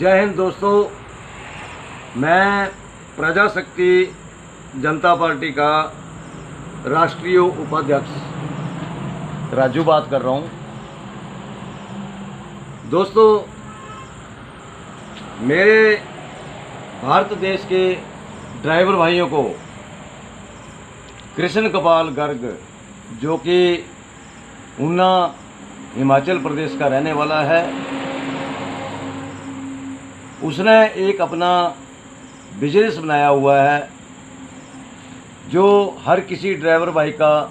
जय हिंद दोस्तों, मैं प्रजाशक्ति जनता पार्टी का राष्ट्रीय उपाध्यक्ष राजू बात कर रहा हूँ। दोस्तों, मेरे भारत देश के ड्राइवर भाइयों को कृष्ण कपाल गर्ग, जो कि ऊना हिमाचल प्रदेश का रहने वाला है, उसने एक अपना बिजनेस बनाया हुआ है जो हर किसी ड्राइवर भाई का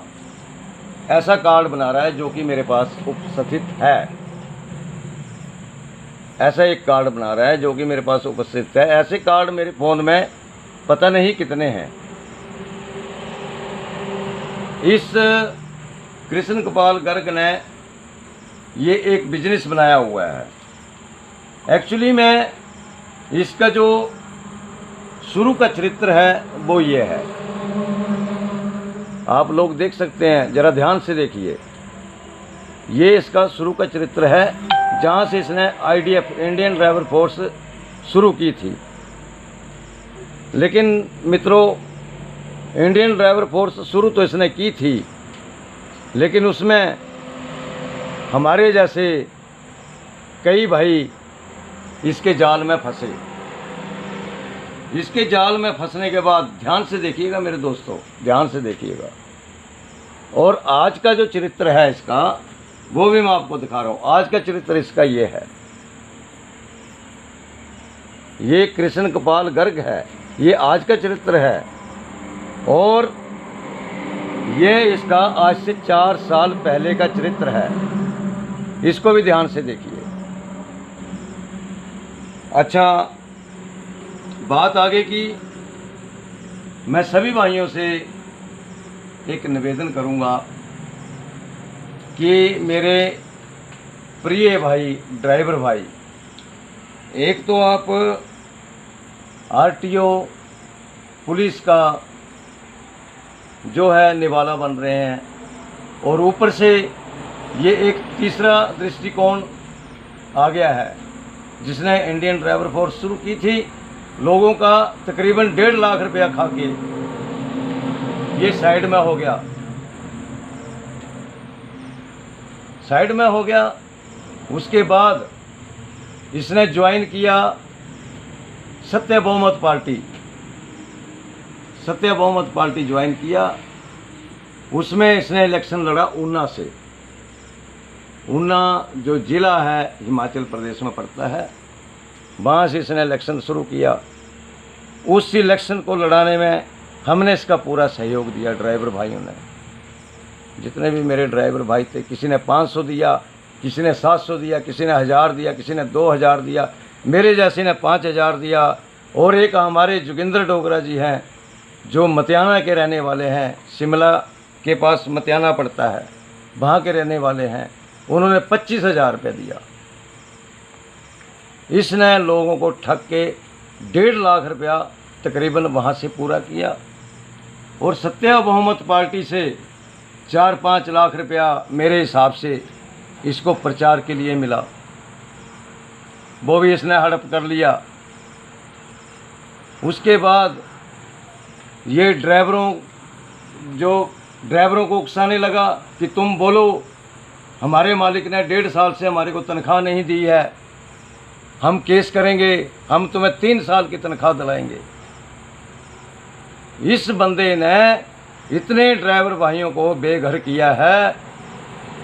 ऐसा कार्ड बना रहा है जो कि मेरे पास उपस्थित है। ऐसा एक कार्ड बना रहा है जो कि मेरे पास उपस्थित है। ऐसे कार्ड मेरे फ़ोन में पता नहीं कितने हैं। इस कृष्ण कपाल गर्ग ने ये एक बिजनेस बनाया हुआ है। एक्चुअली में इसका जो शुरू का चरित्र है वो ये है, आप लोग देख सकते हैं, ज़रा ध्यान से देखिए। ये इसका शुरू का चरित्र है जहाँ से इसने IDF इंडियन ड्राइवर फोर्स शुरू की थी। लेकिन मित्रों, इंडियन ड्राइवर फोर्स शुरू तो इसने की थी, लेकिन उसमें हमारे जैसे कई भाई इसके जाल में फंसे। इसके जाल में फंसने के बाद, ध्यान से देखिएगा मेरे दोस्तों, ध्यान से देखिएगा, और आज का जो चरित्र है इसका वो भी मैं आपको दिखा रहा हूँ। आज का चरित्र इसका ये है, ये कृष्ण कपाल गर्ग है, ये आज का चरित्र है। और ये इसका आज से 4 साल पहले का चरित्र है। इसको भी ध्यान से देखिए। अच्छा, बात आगे की, मैं सभी भाइयों से एक निवेदन करूंगा कि मेरे प्रिय भाई ड्राइवर भाई, एक तो आप RTO पुलिस का जो है निवाला बन रहे हैं, और ऊपर से ये एक तीसरा दृष्टिकोण आ गया है जिसने इंडियन ड्राइवर फोर्स शुरू की थी। लोगों का तकरीबन 1.5 लाख रुपया खा के ये साइड में हो गया, साइड में हो गया। उसके बाद इसने ज्वाइन किया सत्य बहुमत पार्टी, सत्य बहुमत पार्टी ज्वाइन किया। उसमें इसने इलेक्शन लड़ा ऊना से। ऊना जो ज़िला है हिमाचल प्रदेश में पड़ता है, वहाँ से इसने इलेक्शन शुरू किया। उस इलेक्शन को लड़ाने में हमने इसका पूरा सहयोग दिया। ड्राइवर भाइयों ने, जितने भी मेरे ड्राइवर भाई थे, किसी ने 500 दिया, किसी ने 700 दिया, किसी ने 1000 दिया, किसी ने 2000 दिया, मेरे जैसे ने 5000 दिया। और एक हमारे जोगिंदर डोगरा जी हैं जो मतियाना के रहने वाले हैं, शिमला के पास मतियाना पड़ता है, वहाँ के रहने वाले हैं, उन्होंने 25,000 रुपये दिया। इसने लोगों को ठग के 1.5 लाख रुपया तकरीबन वहाँ से पूरा किया। और सत्य बहुमत पार्टी से 4-5 लाख रुपया मेरे हिसाब से इसको प्रचार के लिए मिला, वो भी इसने हड़प कर लिया। उसके बाद ये ड्राइवरों को उकसाने लगा कि तुम बोलो, हमारे मालिक ने 1.5 साल से हमारे को तनख्वाह नहीं दी है, हम केस करेंगे, हम तुम्हें 3 साल की तनख्वाह दिलाएंगे। इस बंदे ने इतने ड्राइवर भाइयों को बेघर किया है।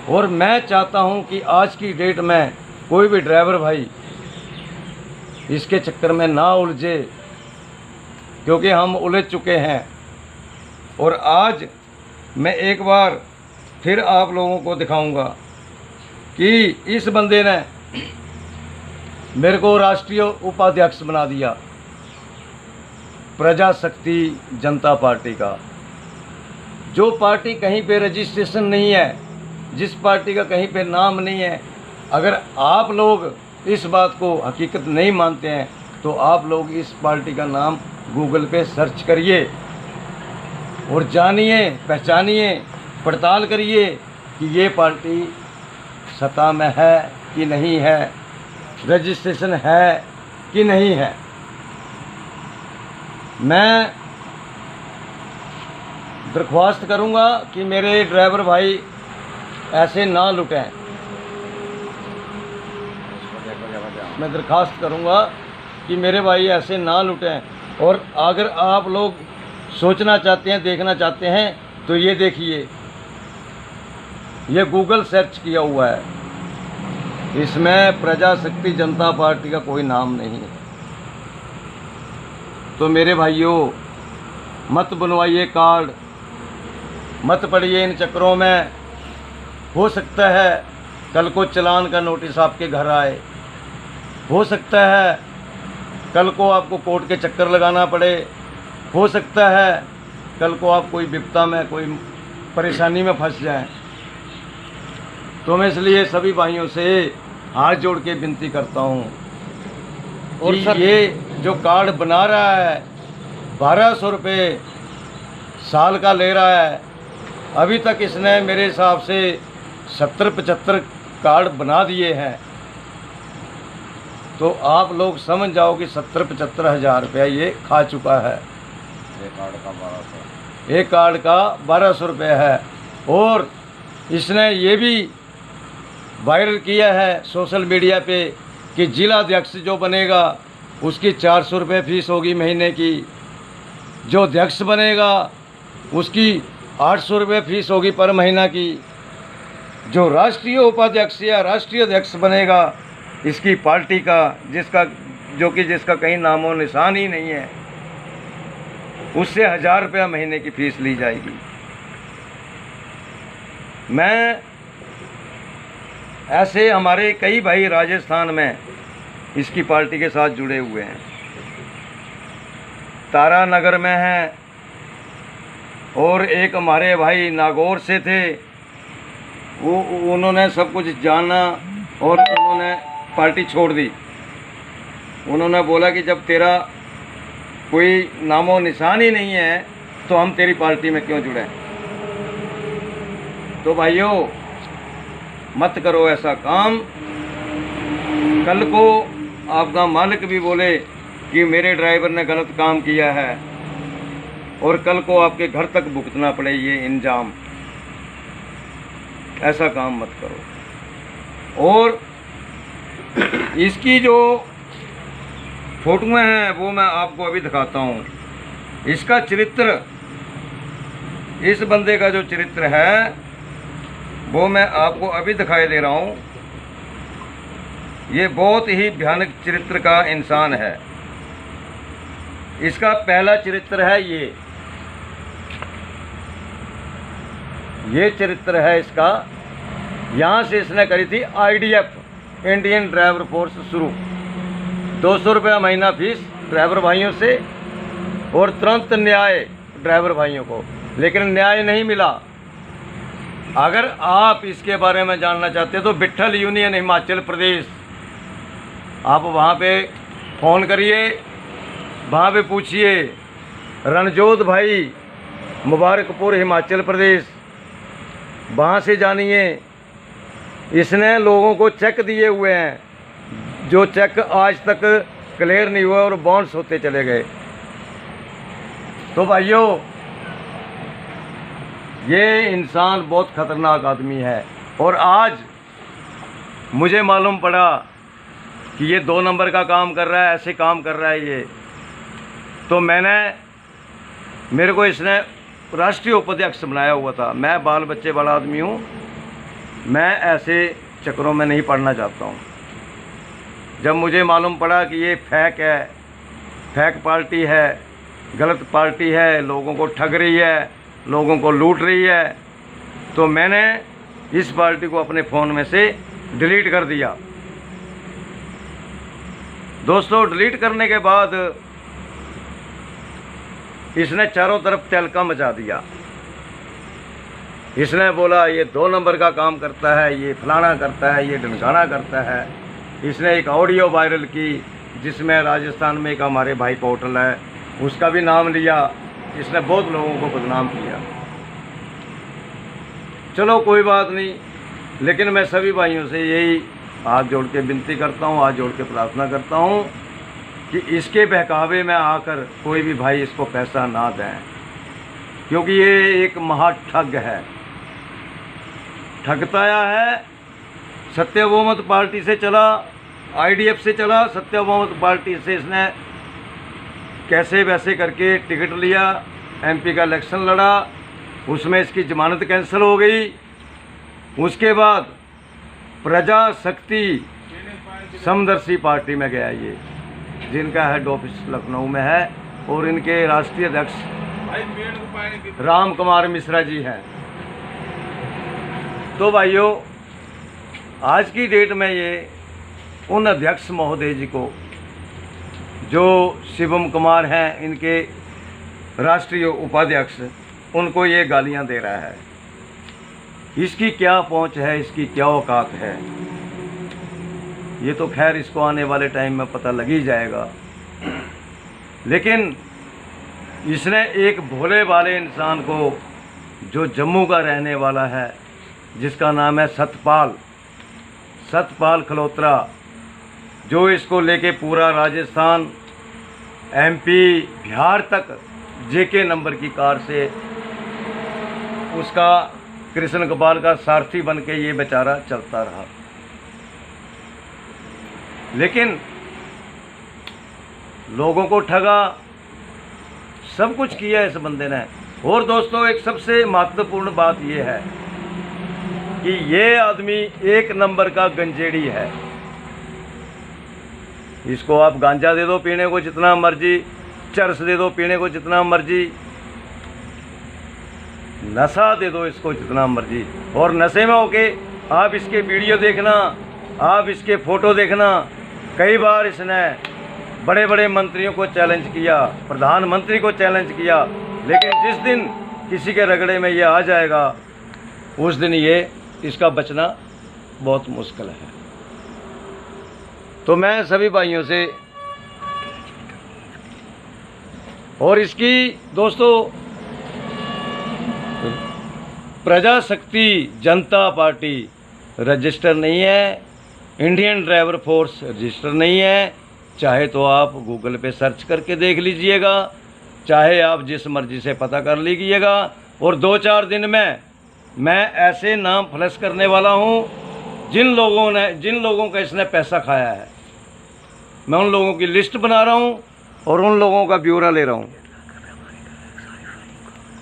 और मैं चाहता हूं कि आज की डेट में कोई भी ड्राइवर भाई इसके चक्कर में ना उलझे, क्योंकि हम उलझ चुके हैं। और आज मैं एक बार फिर आप लोगों को दिखाऊंगा कि इस बंदे ने मेरे को राष्ट्रीय उपाध्यक्ष बना दिया प्रजाशक्ति जनता पार्टी का। जो पार्टी कहीं पे रजिस्ट्रेशन नहीं है, जिस पार्टी का कहीं पे नाम नहीं है, अगर आप लोग इस बात को हकीकत नहीं मानते हैं तो आप लोग इस पार्टी का नाम गूगल पे सर्च करिए और जानिए, पहचानिए, पड़ताल करिए कि ये पार्टी सत्ता में है कि नहीं है, रजिस्ट्रेशन है कि नहीं है। मैं दरख्वास्त करूंगा कि मेरे ड्राइवर भाई ऐसे ना लुटें। मैं दरख्वास्त करूंगा कि मेरे भाई ऐसे ना लुटें। और अगर आप लोग सोचना चाहते हैं, देखना चाहते हैं, तो ये देखिए, ये गूगल सर्च किया हुआ है, इसमें प्रजाशक्ति जनता पार्टी का कोई नाम नहीं है। तो मेरे भाइयों, मत बनवाइए कार्ड, मत पड़िए इन चक्करों में। हो सकता है कल को चालान का नोटिस आपके घर आए, हो सकता है कल को आपको कोर्ट के चक्कर लगाना पड़े, हो सकता है कल को आप कोई विपदा में, कोई परेशानी में फंस जाएं। तो मैं इसलिए सभी भाइयों से हाथ जोड़ के विनती करता हूँ और ये जो कार्ड बना रहा है 1200 रुपये साल का ले रहा है, अभी तक इसने मेरे हिसाब से 70-75 कार्ड बना दिए हैं। तो आप लोग समझ जाओ कि 70-75 हज़ार रुपया ये खा चुका है। एक कार्ड का 1200 रुपये है। और इसने ये भी वायरल किया है सोशल मीडिया पे कि जिला अध्यक्ष जो बनेगा उसकी 400 रुपये फीस होगी महीने की, जो अध्यक्ष बनेगा उसकी 800 रुपये फीस होगी पर महीना की, जो राष्ट्रीय उपाध्यक्ष या राष्ट्रीय अध्यक्ष बनेगा इसकी पार्टी का, जिसका कहीं नामो निशान ही नहीं है, उससे 1000 रुपया महीने की फीस ली जाएगी। मैं ऐसे हमारे कई भाई राजस्थान में इसकी पार्टी के साथ जुड़े हुए हैं, तारानगर में हैं, और एक हमारे भाई नागौर से थे, उन्होंने सब कुछ जाना और उन्होंने पार्टी छोड़ दी। उन्होंने बोला कि जब तेरा कोई नामो निशान ही नहीं है तो हम तेरी पार्टी में क्यों जुड़े। तो भाइयों, मत करो ऐसा काम। कल को आपका मालिक भी बोले कि मेरे ड्राइवर ने गलत काम किया है और कल को आपके घर तक भुगतना पड़े ये इंजाम। ऐसा काम मत करो। और इसकी जो फोटोएं हैं वो मैं आपको अभी दिखाता हूँ। इसका चरित्र, इस बंदे का जो चरित्र है वो मैं आपको अभी दिखाई दे रहा हूँ। ये बहुत ही भयानक चरित्र का इंसान है। इसका पहला चरित्र है ये चरित्र है इसका। यहाँ से इसने करी थी IDF, इंडियन ड्राइवर फोर्स शुरू, 200 रुपया महीना फीस ड्राइवर भाइयों से और तुरंत न्याय ड्राइवर भाइयों को, लेकिन न्याय नहीं मिला। अगर आप इसके बारे में जानना चाहते हैं तो विट्ठल यूनियन हिमाचल प्रदेश, आप वहाँ पे फ़ोन करिए, वहाँ पे पूछिए। रणजोत भाई, मुबारकपुर हिमाचल प्रदेश, वहाँ से जानिए। इसने लोगों को चेक दिए हुए हैं, जो चेक आज तक क्लियर नहीं हुए और बाउंस होते चले गए। तो भाइयों, ये इंसान बहुत ख़तरनाक आदमी है। और आज मुझे मालूम पड़ा कि ये 2 नंबर का काम कर रहा है, ऐसे काम कर रहा है ये। तो मेरे को इसने राष्ट्रीय उपाध्यक्ष बनाया हुआ था। मैं बाल बच्चे वाला आदमी हूँ, मैं ऐसे चक्करों में नहीं पड़ना चाहता हूँ। जब मुझे मालूम पड़ा कि ये फेक है, फेक पार्टी है, गलत पार्टी है, लोगों को ठग रही है, लोगों को लूट रही है, तो मैंने इस पार्टी को अपने फ़ोन में से डिलीट कर दिया। दोस्तों, डिलीट करने के बाद इसने चारों तरफ तहलका मचा दिया। इसने बोला ये 2 नंबर का काम करता है, ये फलाना करता है, ये ढिमकाना करता है। इसने एक ऑडियो वायरल की जिसमें राजस्थान में एक हमारे भाई का होटल है, उसका भी नाम लिया। इसने बहुत लोगों को बदनाम किया। चलो कोई बात नहीं, लेकिन मैं सभी भाइयों से यही हाथ जोड़ के विनती करता हूँ, हाथ जोड़ के प्रार्थना करता हूँ कि इसके बहकावे में आकर कोई भी भाई इसको पैसा ना दें, क्योंकि ये एक महा ठग है, ठगताया है। सत्यबहुमत पार्टी से चला, आईडीएफ से चला, सत्यबहुमत पार्टी से इसने कैसे वैसे करके टिकट लिया, एमपी का इलेक्शन लड़ा, उसमें इसकी जमानत कैंसिल हो गई। उसके बाद प्रजा शक्ति समदर्शी पार्टी में गया ये, जिनका हेड ऑफिस लखनऊ में है, और इनके राष्ट्रीय अध्यक्ष राम कुमार मिश्रा जी हैं। तो भाइयों, आज की डेट में ये उन अध्यक्ष महोदय जी को, जो शिवम कुमार हैं इनके राष्ट्रीय उपाध्यक्ष, उनको ये गालियां दे रहा है। इसकी क्या पहुंच है, इसकी क्या औकात है, ये तो खैर इसको आने वाले टाइम में पता लग ही जाएगा। लेकिन इसने एक भोले भाले इंसान को, जो जम्मू का रहने वाला है, जिसका नाम है सतपाल खलोत्रा, जो इसको लेके पूरा राजस्थान, एमपी, बिहार तक जेके नंबर की कार से उसका कृष्ण गोपाल का सारथी बन के ये बेचारा चलता रहा। लेकिन लोगों को ठगा, सब कुछ किया इस बंदे ने। और दोस्तों, एक सबसे महत्वपूर्ण बात यह है कि ये आदमी एक नंबर का गंजेड़ी है। इसको आप गांजा दे दो पीने को जितना मर्जी, चरस दे दो पीने को जितना मर्जी, नशा दे दो इसको जितना मर्जी, और नशे में होके आप इसके वीडियो देखना, आप इसके फ़ोटो देखना। कई बार इसने बड़े बड़े मंत्रियों को चैलेंज किया, प्रधानमंत्री को चैलेंज किया, लेकिन जिस दिन किसी के रगड़े में ये आ जाएगा, उस दिन ये इसका बचना बहुत मुश्किल है। तो मैं सभी भाइयों से, और इसकी दोस्तों प्रजा शक्ति जनता पार्टी रजिस्टर नहीं है, इंडियन ड्राइवर फोर्स रजिस्टर नहीं है। चाहे तो आप गूगल पे सर्च करके देख लीजिएगा, चाहे आप जिस मर्जी से पता कर लीजिएगा। और 2-4 दिन में मैं ऐसे नाम फ्लश करने वाला हूँ जिन लोगों का इसने पैसा खाया है। मैं उन लोगों की लिस्ट बना रहा हूँ और उन लोगों का ब्यौरा ले रहा हूँ।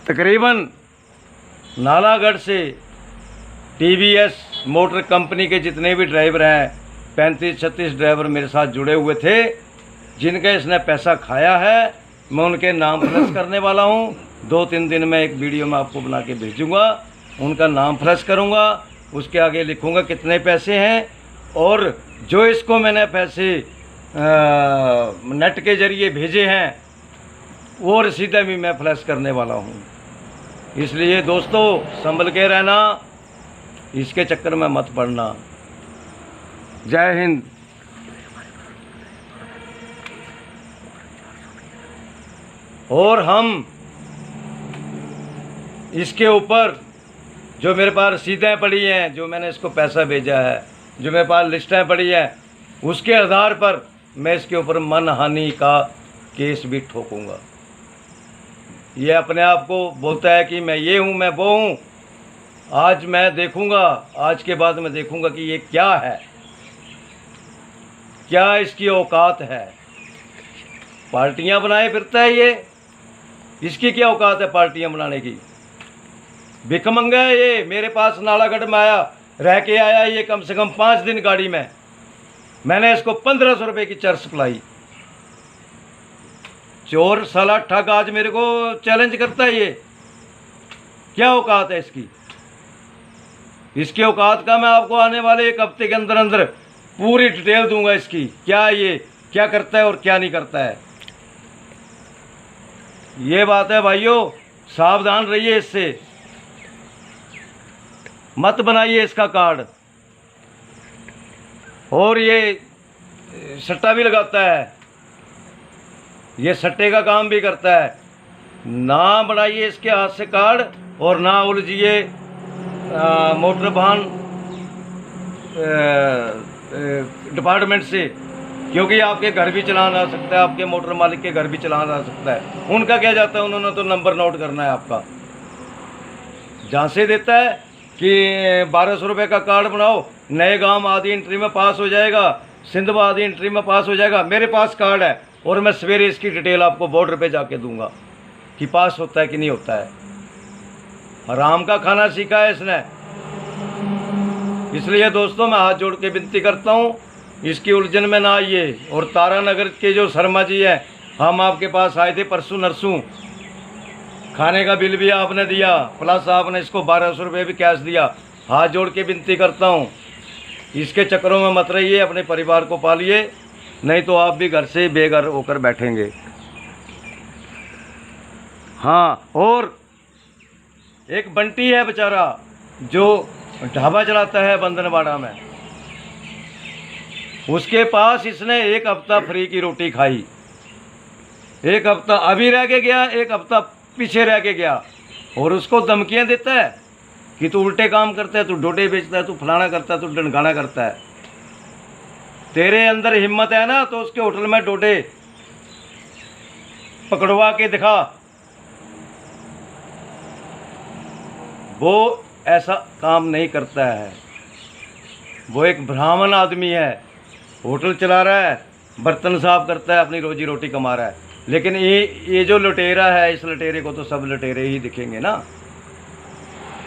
तकरीबन नालागढ़ से टीवीएस मोटर कंपनी के जितने भी ड्राइवर हैं, 35-36 ड्राइवर मेरे साथ जुड़े हुए थे, जिनका इसने पैसा खाया है। मैं उनके नाम फ्लश करने वाला हूँ। 2-3 दिन में एक वीडियो में आपको बना के भेजूँगा, उनका नाम फ्लश करूँगा, उसके आगे लिखूँगा कितने पैसे हैं, और जो इसको मैंने पैसे नेट के ज़रिए भेजे हैं वो रसीदें भी मैं फ्लश करने वाला हूँ। इसलिए दोस्तों, संभल के रहना, इसके चक्कर में मत पड़ना। जय हिंद। और हम इसके ऊपर जो मेरे पास रसीदें पड़ी हैं, जो मैंने इसको पैसा भेजा है, जो मेरे पास लिस्टें पड़ी हैं, उसके आधार पर मैं इसके ऊपर मनहानि का केस भी ठोकूंगा। ये अपने आप को बोलता है कि मैं ये हूँ, मैं वो हूँ। आज मैं देखूंगा, आज के बाद मैं देखूंगा कि ये क्या है, क्या इसकी औकात है। पार्टियां बनाए फिरता है ये, इसकी क्या औकात है पार्टियां बनाने की। भिखमंगा है ये। मेरे पास नालागढ़ में आया, रह के आया ये कम से कम 5 दिन गाड़ी में। मैंने इसको 1500 रुपये की चर्च पिलाई। चोर साला ठग आज मेरे को चैलेंज करता है। ये क्या औकात है इसकी। इसकी औकात का मैं आपको आने वाले 1 हफ्ते के अंदर अंदर पूरी डिटेल दूंगा इसकी, क्या ये क्या करता है और क्या नहीं करता है। ये बात है भाइयों, सावधान रहिए, इससे मत बनाइए इसका कार्ड। और ये सट्टा भी लगाता है, ये सट्टे का काम भी करता है। ना बनाइए इसके हाथ से कार्ड, और ना उलझिए मोटर वाहन डिपार्टमेंट से क्योंकि आपके घर भी चलाना आ सकता है, आपके मोटर मालिक के घर भी चलाना आ सकता है। उनका क्या जाता है, उन्होंने तो नंबर नोट करना है आपका। झांसे देता है कि 1200 रुपये का कार्ड बनाओ, नए गांव आधी एंट्री में पास हो जाएगा, सिंधवा आधी एंट्री में पास हो जाएगा। मेरे पास कार्ड है और मैं सवेरे इसकी डिटेल आपको बॉर्डर पे जाके दूंगा कि पास होता है कि नहीं होता है। हराम का खाना सीखा है इसने। इसलिए दोस्तों मैं हाथ जोड़ के विनती करता हूँ, इसकी उलझन में ना आइए। और तारानगर के जो शर्मा जी हैं, हम आपके पास आए थे परसों नरसों, खाने का बिल भी आपने दिया, प्लस आपने इसको 1200 रुपये भी कैश दिया। हाथ जोड़ के विनती करता हूँ, इसके चक्करों में मत रहिए, अपने परिवार को पालिए, नहीं तो आप भी घर से बेघर होकर बैठेंगे। हाँ, और एक बंटी है बेचारा जो ढाबा चलाता है बंदनवाड़ा में, उसके पास इसने एक हफ्ता फ्री की रोटी खाई। एक हफ्ता अभी रह के गया, एक हफ्ता पीछे रह के गया, और उसको धमकियां देता है कि तू उल्टे काम करता है, तू डोडे बेचता है, तू फलाना करता है, तू डनगाना करता है। तेरे अंदर हिम्मत है ना तो उसके होटल में डोडे पकड़वा के दिखा। वो ऐसा काम नहीं करता है, वो एक ब्राह्मण आदमी है, होटल चला रहा है, बर्तन साफ करता है, अपनी रोजी रोटी कमा रहा है। लेकिन ये जो लुटेरा है, इस लुटेरे को तो सब लुटेरे ही दिखेंगे ना।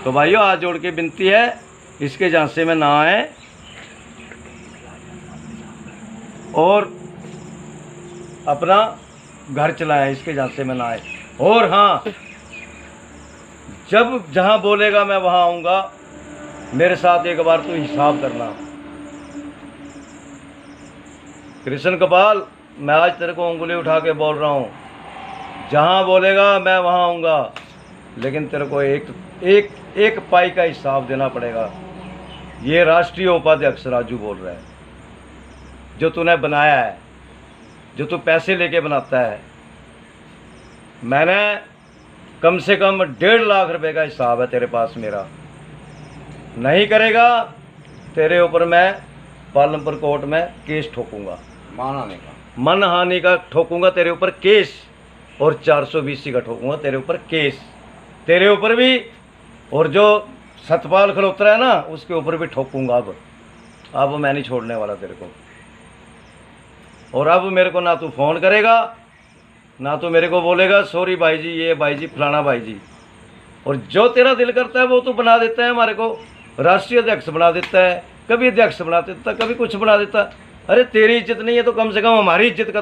तो भाइयों हाथ जोड़ के विनती है, इसके झांसे में ना आए और अपना घर चलाएं, इसके झांसे में ना आए। और हाँ, जब जहाँ बोलेगा मैं वहाँ आऊँगा, मेरे साथ एक बार तो हिसाब करना। कृष्ण कपाल, मैं आज तेरे को उंगली उठा के बोल रहा हूँ, जहाँ बोलेगा मैं वहाँ आऊँगा, लेकिन तेरे को एक पाई का हिसाब देना पड़ेगा। ये राष्ट्रीय उपाध्यक्ष राजू बोल रहा है, जो तूने बनाया है, जो तू पैसे लेके बनाता है। मैंने कम से कम 1.5 लाख रुपए का हिसाब है तेरे पास मेरा। नहीं करेगा तेरे ऊपर मैं पालमपुर कोर्ट में केस ठोकूंगा, मानहानि का ठोकूंगा तेरे ऊपर केस, और 420 का ठोकूंगा तेरे ऊपर केस, तेरे ऊपर भी, और जो सतपाल खड़ोत्रा है ना उसके ऊपर भी ठोकूंगा। अब मैं नहीं छोड़ने वाला तेरे को। और अब मेरे को ना तू फ़ोन करेगा, ना तो मेरे को बोलेगा सॉरी भाई जी, ये भाई जी, फलाना भाई जी। और जो तेरा दिल करता है वो तो बना देता है, हमारे को राष्ट्रीय अध्यक्ष बना देता है, कभी अध्यक्ष बना देता है, कभी कुछ बना देता है। अरे तेरी इज्जत नहीं है तो कम से कम हमारी इज्जत का